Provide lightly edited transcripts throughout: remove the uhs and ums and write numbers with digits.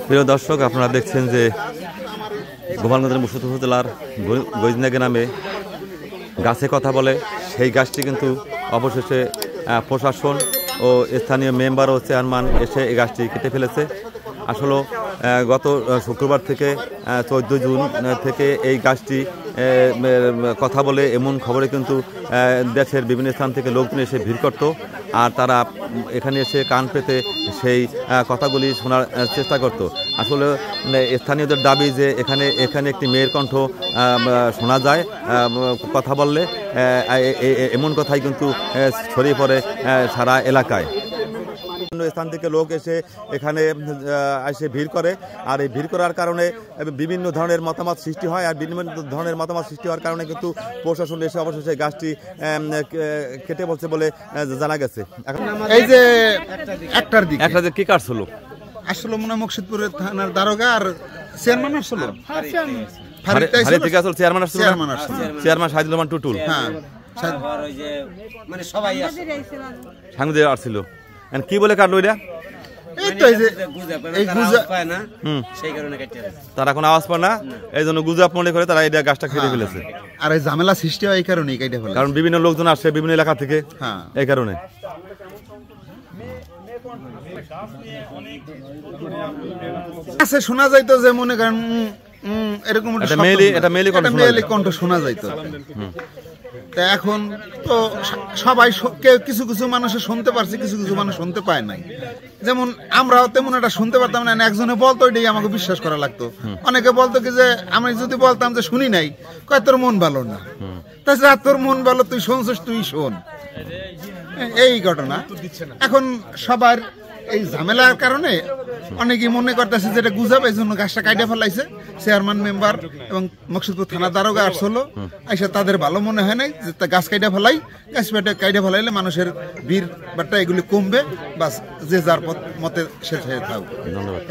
প্রিয় দর্শক, আপনারা দেখছেন যে গোপালগঞ্জের মুর্শিদাবাদ জেলার গইজনা গ্রামে গাছে কথা বলে সেই গাছটি কিন্তু অবশেষে প্রশাসন ও স্থানীয় মেম্বার ও চেয়ারম্যান এসে এই গাছটি কেটে ফেলেছে। আসলে গত শুক্রবার থেকে 14 জুন থেকে এই গাছটি কথা বলে এমন খবরে কিন্তু দেশের বিভিন্ন স্থান থেকে লোকজন এসে ভিড় করত, আর তারা এখানে এসে কান পেতে সেই কথাগুলি শোনার চেষ্টা করত। আসলে স্থানীয়দের দাবি যে এখানে একটি মেয়ের কণ্ঠ শোনা যায় কথা বললে, এমন কথাই কিন্তু ছড়িয়ে পড়ে সারা এলাকায়। স্থান থেকে লোক এসে এখানে এসে ভিড় করে, আর এই ভিড় করার কারণে বিভিন্ন ধরনের মতামত সৃষ্টি হয়, আর বিভিন্ন ধরনের মতামত সৃষ্টি হওয়ার কারণে কিন্তু প্রশাসন এসে অবশেষে গাছটি কেটে বলছে বলে জানা গেছে। এই যে একটার দিকে কি কাটছিল আসলে মনে হয় মুর্শিদপুরের থানার দারোগা আর চেয়ারম্যান আসছিল, চেয়ারম্যান সাইদুল রহমান টুটুল, হ্যাঁ মানে সবাই সাংবাদিক আসছিল। কি বলে কাটলো এটা? তারা এখন আওয়াজ পায় না, এই জন্য গুজব মনে করে তারা এটা গাছটা কেটে ফেলেছে। আর এই ঝামেলা সৃষ্টি হয় এই কারণেই কেটে ফেলে, কারণ বিভিন্ন লোকজন আসে বিভিন্ন এলাকা থেকে, এই কারণে। আচ্ছা, শোনা যাইতো যে মনে করেন এরকম মেয়েলি কণ্ঠ শোনা যাইতো। এখন তো সবাই কিছু কিছু মানুষ শুনতে পারছে, কিছু কিছু মানুষ শুনতে পায় নাই। যেমন আমরাও তেমন এটা শুনতে পারতাম না, একজনে বলতো এটাই আমাকে বিশ্বাস করা লাগতো। অনেকে বলতো কি যে আমি যদি বলতাম যে শুনি নাই, কয় তোর মন ভালো না, তাছাড়া তোর মন ভালো, তুই শুনছিস তুই শোন, এই ঘটনা। এখন সবার এই ঝামেলার কারণে অনেকেই মনে করতেছে যেটা গুজব, এই জন্য গাছটা কাইটে ফেলাইছে। চেয়ারম্যান মেম্বার এবং মুর্শিদপুর থানা দারোগা আসছিল, আইসা তাদের ভালো মনে হয় নাই যে গাছ কাইটে ফেলাই, গাছ কাইটে ফেলাইলে মানুষের ভিড় বাট্টা এগুলি কমবে, বাস যে যার মতে সে থাকবে।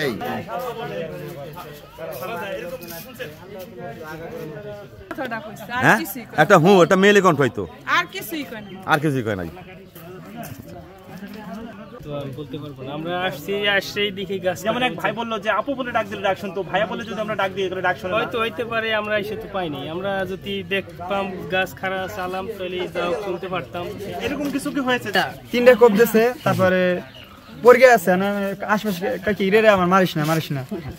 এই একটা একটা মেলে কণ্ঠ হইতো, আর কিছুই কয় নাই। বলতে পারবো না, আমরা আসছি দেখি গাছ। যেমন এক ভাই বললো যে আপু বলে ডাক দিলে ডাক শুনতো, ভাইয়া বলে যদি আমরা ডাক দিই ডাক শুনতো, হয়তো হইতে পারে। আমরা এসে তো পাইনি, আমরা যদি দেখতাম গাছ খাড়া চালাম তাহলে যাও শুনতে পারতাম। এরকম কিছু কি হয়েছে? 3টা কোপ দিছে, তারপরে পড়ে আছে আশপাশে কাকি রে আমার মারিস না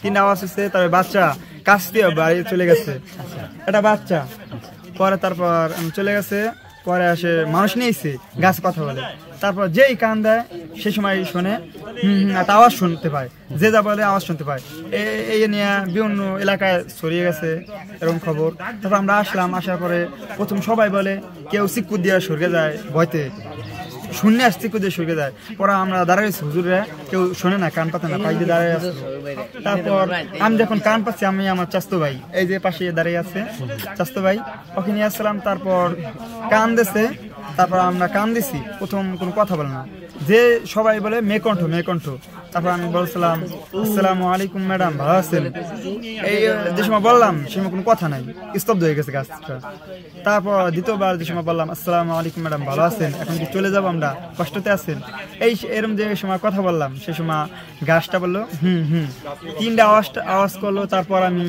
3টা আওয়াজ হচ্ছে। তারপরে বাচ্চা কাছ দিয়ে বাড়ি চলে গেছে, এটা বাচ্চা। পরে তারপর চলে গেছে, পরে আসে মানুষ নিয়েছে গাছ কথা বলে। তারপর যেই কান দেয় সে সময় শোনে, একটা আওয়াজ শুনতে পায়, যে যা বলে আওয়াজ শুনতে পায়। এই নিয়ে বিভিন্ন এলাকায় ছড়িয়ে গেছে এরকম খবর। তারপর আমরা আসলাম, আসার পরে প্রথম সবাই বলে কেউ চিক্কু দিয়ে সরকে যায়, ভয়তে শূন্য আসছে চিক্কু দিয়ে সরকে যায়। পরে আমরা দাঁড়াইছি, হুজুরে কেউ শোনে না, কান পাতে না, পাই দিয়ে দাঁড়িয়ে আছে। তারপর আমি যখন কান পাচ্ছি, আমি আমার চাস্তো ভাই এই যে পাশে দাঁড়িয়ে আছে, চাস্তো ভাই ওকে নিয়ে আসলাম। তারপর কান দিছে, তারপর আমরা কান দিছি, প্রথম কোনো কথা বলে না, যে সবাই বলে মেকণ্ঠ। তারপর আমি বলছিলাম আসসালামু আলাইকুম ম্যাডাম, ভালো আছেন? এই যে সময় বললাম সে সময় কোনো কথা নাই, স্তব্ধ হয়ে গেছে গাছটা। তারপর দ্বিতীয়বার যে সময় বললাম আসসালামু আলাইকুম ম্যাডাম, ভালো আছেন? এখন কি চলে যাবো আমরা, কষ্টতে আছেন? এরকম যে সময় কথা বললাম, সে সময় গাছটা বললো 3টা আওয়াজ করলো। তারপর আমি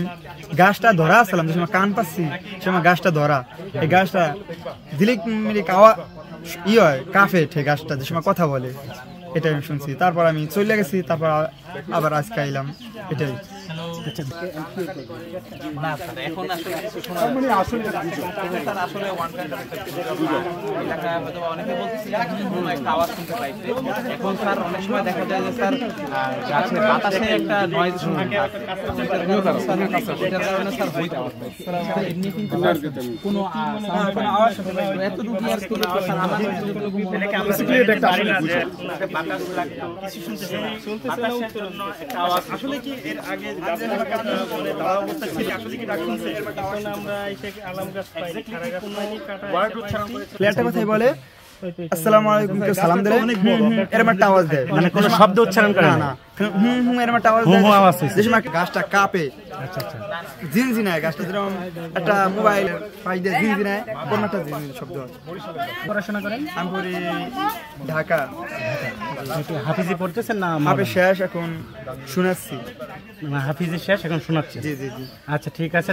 গাছটা ধরা আসলাম, যে সময় কান পাচ্ছি সে সময় গাছটা ধরা। এই গাছটা ঝিলিক মিলিক আওয়াজ হয়, কাফে ঠে গাছটা যে সময় কথা বলে, এটাই আমি শুনছি। তারপর আমি চলে গেছি, তারপর আবার আজকে আইলাম, এটাই। আসলে কি এর আগে প্লেয়ারটা কথাই বলে আসসালামু আলাইকুম কেউ সালাম দিলে এরকম একটা আওয়াজ দেয়, মানে কোনো শব্দ উচ্চারণ করে না না। না এরকম একটা আওয়াজ দেয়, যে সময় গাছটা কাঁপে, আচ্ছা আচ্ছা। ঝিনঝিনায় গাছটা, যেরকম একটা মোবাইল পাই দিয়ে ঝিনঝিনায়, কোনো একটা ঝিনঝিন শব্দ হয়। পড়াশোনা করেন? আমি পড়ি ঢাকা। হাফিজি পড়তেছেন না? হাফেজ শেষ, এখন শোনাচ্ছি। হাফিজি শেষ, এখন শোনাচ্ছেন। জি জি জি। আচ্ছা ঠিক আছে।